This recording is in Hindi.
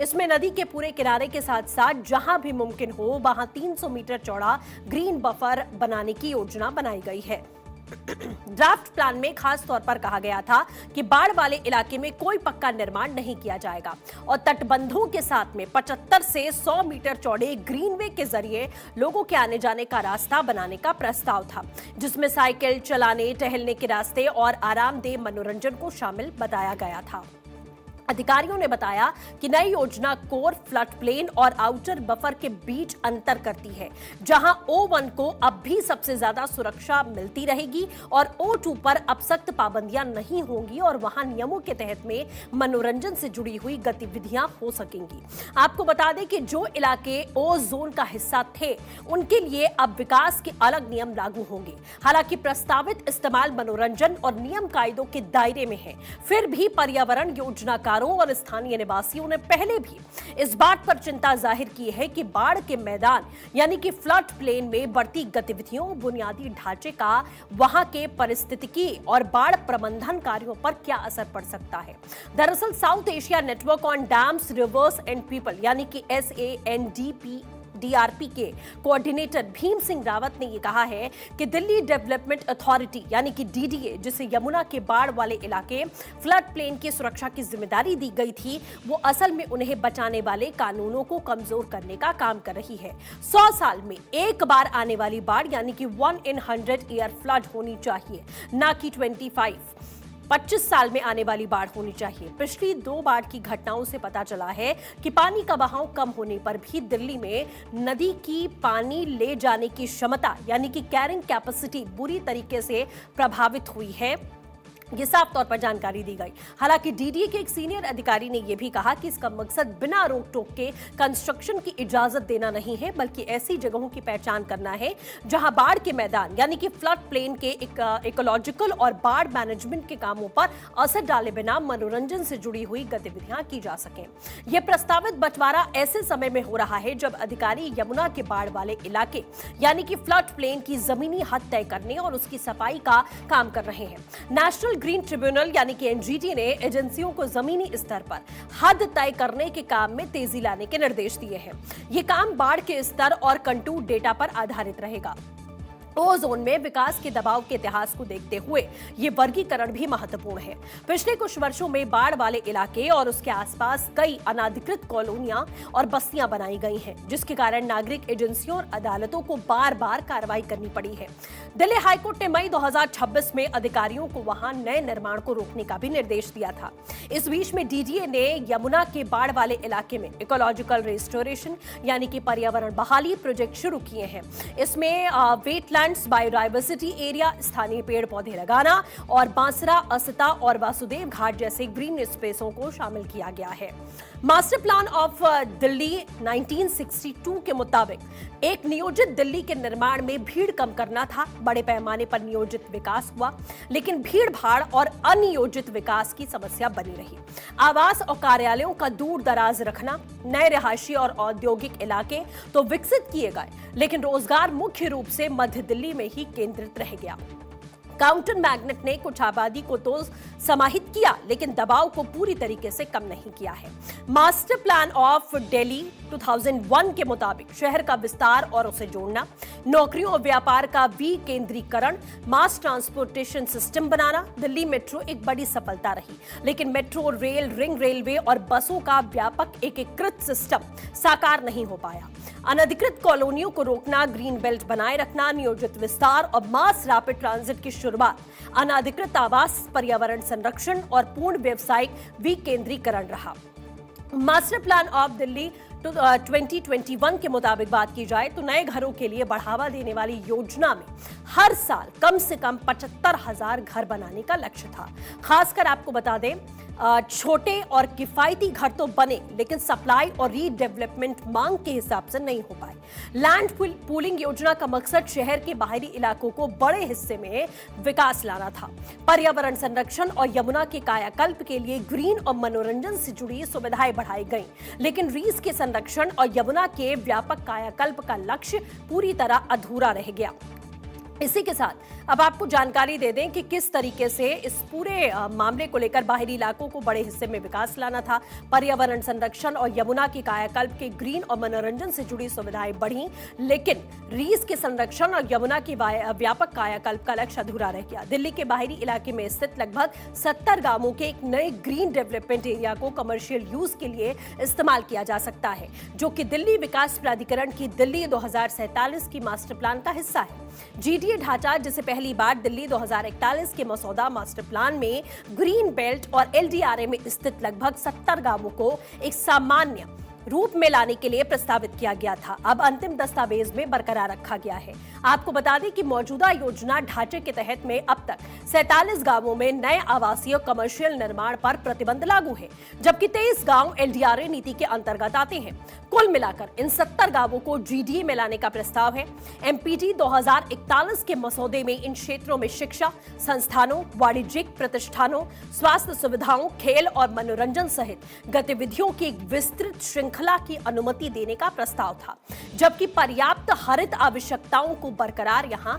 इसमें नदी के पूरे किनारे के साथ साथ जहां भी मुमकिन हो वहां 300 मीटर चौड़ा ग्रीन बफर बनाने की योजना बनाई गई है। ड्राफ्ट प्लान में खास तौर पर कहा गया था कि बाढ़ वाले इलाके में कोई पक्का निर्माण नहीं किया जाएगा और तटबंधों के साथ में 75 से 100 मीटर चौड़े ग्रीनवे के जरिए लोगों के आने जाने का रास्ता बनाने का प्रस्ताव था, जिसमें साइकिल चलाने, टहलने के रास्ते और आरामदेह मनोरंजन को शामिल बताया गया था। अधिकारियों ने बताया कि नई योजना कोर, फ्लड प्लेन और आउटर बफर के बीच अंतर करती है, जहां O1 को अब भी सबसे ज्यादा सुरक्षा मिलती रहेगी और O2 पर अब सख्त पाबंदियां नहीं होंगी और वहां नियमों के तहत में मनोरंजन से जुड़ी हुई गतिविधियां हो सकेंगी। आपको बता दें कि जो इलाके O जोन का हिस्सा थे उनके लिए अब विकास के अलग नियम लागू होंगे। हालांकि प्रस्तावित इस्तेमाल मनोरंजन और नियम कायदों के दायरे में है, फिर भी पर्यावरण योजना और स्थानीय निवासियों ने पहले भी इस बात पर चिंता जाहिर की है कि बाढ़ के मैदान यानी कि फ्लड प्लेन में बढ़ती गतिविधियों, बुनियादी ढांचे का वहां के पारिस्थितिकी और बाढ़ प्रबंधन कार्यों पर क्या असर पड़ सकता है। दरअसल south Asia network on dams, reverse and people यानी कि DRP के कोऑर्डिनेटर भीम सिंह रावत ने यह कहा है कि दिल्ली डेवलपमेंट अथॉरिटी यानी कि DDA, जिसे यमुना के बाढ़ वाले इलाके फ्लड प्लेन की सुरक्षा की जिम्मेदारी दी गई थी, वो असल में उन्हें बचाने वाले कानूनों को कमजोर करने का काम कर रही है। 100 साल में एक बार आने वाली बाढ़ यानी कि 1 in 100 ईयर फ्लड होनी चाहिए, ना कि 25 साल में आने वाली बाढ़ होनी चाहिए। पिछली 2 बाढ़ की घटनाओं से पता चला है कि पानी का बहाव कम होने पर भी दिल्ली में नदी की पानी ले जाने की क्षमता यानी कि कैरिंग कैपेसिटी बुरी तरीके से प्रभावित हुई है, ये साफ तौर पर जानकारी दी गई। हालांकि DDA के एक सीनियर अधिकारी ने यह भी कहा कि इसका मकसद बिना रोक टोक के कंस्ट्रक्शन की इजाजत देना नहीं है, बल्कि ऐसी जगहों की पहचान करना है जहां बाढ़ के मैदान यानी कि फ्लड प्लेन के इकोलॉजिकल और बाढ़ मैनेजमेंट के कामों पर असर डाले बिना मनोरंजन से जुड़ी हुई गतिविधियां की जा सकें। यह प्रस्तावित बंटवारा ऐसे समय में हो रहा है जब अधिकारी यमुना के बाढ़ वाले इलाके यानी कि फ्लड प्लेन की जमीनी हद तय करने और उसकी सफाई का काम कर रहे हैं। नेशनल ग्रीन ट्रिब्यूनल यानी कि NGT ने एजेंसियों को जमीनी स्तर पर हद तय करने के काम में तेजी लाने के निर्देश दिए हैं। यह काम बाढ़ के स्तर और कंटूर डेटा पर आधारित रहेगा। O जोन में विकास के दबाव के इतिहास को देखते हुए ये वर्गीकरण भी महत्वपूर्ण है। पिछले कुछ वर्षों में बाढ़ वाले इलाके और उसके आसपास कई अनाधिकृत कॉलोनियां और बस्तियां बनाई गई हैं, जिसके कारण नागरिक एजेंसियों और अदालतों को बार-बार कार्रवाई करनी पड़ी है। दिल्ली हाईकोर्ट ने मई 2026 में अधिकारियों को वहां नए निर्माण को रोकने का भी निर्देश दिया था। इस बीच में DDA ने यमुना के बाढ़ वाले इलाके में इकोलॉजिकल रिस्टोरेशन यानी कि पर्यावरण बहाली प्रोजेक्ट शुरू किए हैं। इसमें वेटलैंड, बायोडायवर्सिटी एरिया, स्थानीय पेड़ पौधे लगाना और बांसरा, अस्ता और वासुदेव घाट जैसे ग्रीन स्पेसों को शामिल किया गया है। मास्टर प्लान ऑफ दिल्ली 1962 के मुताबिक एक नियोजित दिल्ली के निर्माण में भीड़ कम करना था। बड़े पैमाने पर नियोजित विकास हुआ, लेकिन भीड़ भाड़ और अनियोजित विकास की समस्या बनी रही। आवास और कार्यालयों का दूर दराज रखना, नए रिहायशी और औद्योगिक इलाके तो विकसित किए गए, लेकिन रोजगार मुख्य रूप से मध्य दिल्ली में ही केंद्रित रह गया। काउंटर मैग्नेट ने कुछ आबादी को तो समाहित किया, लेकिन दबाव को पूरी तरीके से कम नहीं किया है। मास्टर प्लान ऑफ दिल्ली 2001 के मुताबिक शहर का विस्तार और उसे जोड़ना, नौकरियों और व्यापार का विकेंद्रीकरण, मास ट्रांसपोर्टेशन सिस्टम बनाना। दिल्ली मेट्रो एक बड़ी सफलता रही, लेकिन मेट्रो रेल, रिंग रेलवे और बसों का व्यापक एकीकृत सिस्टम साकार नहीं हो पाया। अनधिकृत कॉलोनियों को रोकना, ग्रीन बेल्ट बनाए रखना, नियोजित विस्तार और मास रैपिड ट्रांजिट की शुरुआत, अनधिकृत आवास, पर्यावरण संरक्षण और पूर्ण व्यावसायिक विकेंद्रीकरण रहा। मास्टर प्लान ऑफ दिल्ली 2021 के मुताबिक बात की जाए तो नए घरों के लिए बढ़ावा देने वाली योजना में हर साल कम से कम 75,000 घर बनाने का लक्ष्य था। खासकर आपको बता दें, छोटे और किफायती घर तो बने, लेकिन सप्लाई और रीडेवलपमेंट मांग के हिसाब से नहीं हो पाए। लैंड पूलिंग योजना का मकसद शहर के बाहरी इलाकों को बड़े हिस्से में विकास लाना था। पर्यावरण संरक्षण और यमुना के कायाकल्प के लिए ग्रीन और मनोरंजन से जुड़ी सुविधाएं बढ़ाई गईं, लेकिन रीस के संरक्षण और यमुना के व्यापक कायाकल्प का लक्ष्य पूरी तरह अधूरा रह गया। इसी के साथ अब आपको जानकारी दे दें कि किस तरीके से इस पूरे मामले को लेकर बाहरी इलाकों को बड़े हिस्से में विकास लाना था। पर्यावरण संरक्षण और यमुना की कायाकल्प के ग्रीन और मनोरंजन से जुड़ी सुविधाएं बढ़ी, लेकिन रीस के संरक्षण और यमुना की व्यापक कायाकल्प का लक्ष्य अधूरा रह गया। दिल्ली के बाहरी इलाके में स्थित लगभग 70 गांवों के एक नए ग्रीन डेवलपमेंट एरिया को कमर्शियल यूज के लिए इस्तेमाल किया जा सकता है, जो कि दिल्ली विकास प्राधिकरण की दिल्ली 2047 की मास्टर प्लान का हिस्सा है। जीडीए ढांचा, जिसे पहली बार दिल्ली 2041 के मसौदा मास्टर प्लान में ग्रीन बेल्ट और एलडीआरए में स्थित लगभग 70 गांवों को एक सामान्य रूप में लाने के लिए प्रस्तावित किया गया था, अब अंतिम दस्तावेज में बरकरार रखा गया है। आपको बता दें कि मौजूदा योजना ढांचे के तहत में अब तक 47 गांवों में नए आवासीय और कमर्शियल निर्माण पर प्रतिबंध लागू है, जबकि 23 गांव एलडीआरए नीति के अंतर्गत आते हैं। कुल मिलाकर इन 70 गांवों को जीडीए में लाने का प्रस्ताव है। एमपीटी 2041 के मसौदे में इन क्षेत्रों में शिक्षा संस्थानों, वाणिज्यिक प्रतिष्ठानों, स्वास्थ्य सुविधाओं, खेल और मनोरंजन सहित गतिविधियों की एक विस्तृत श्रृंखला की अनुमति देने का प्रस्ताव था, जबकि पर्याप्त हरित आवश्यकताओं को बरकरार यहां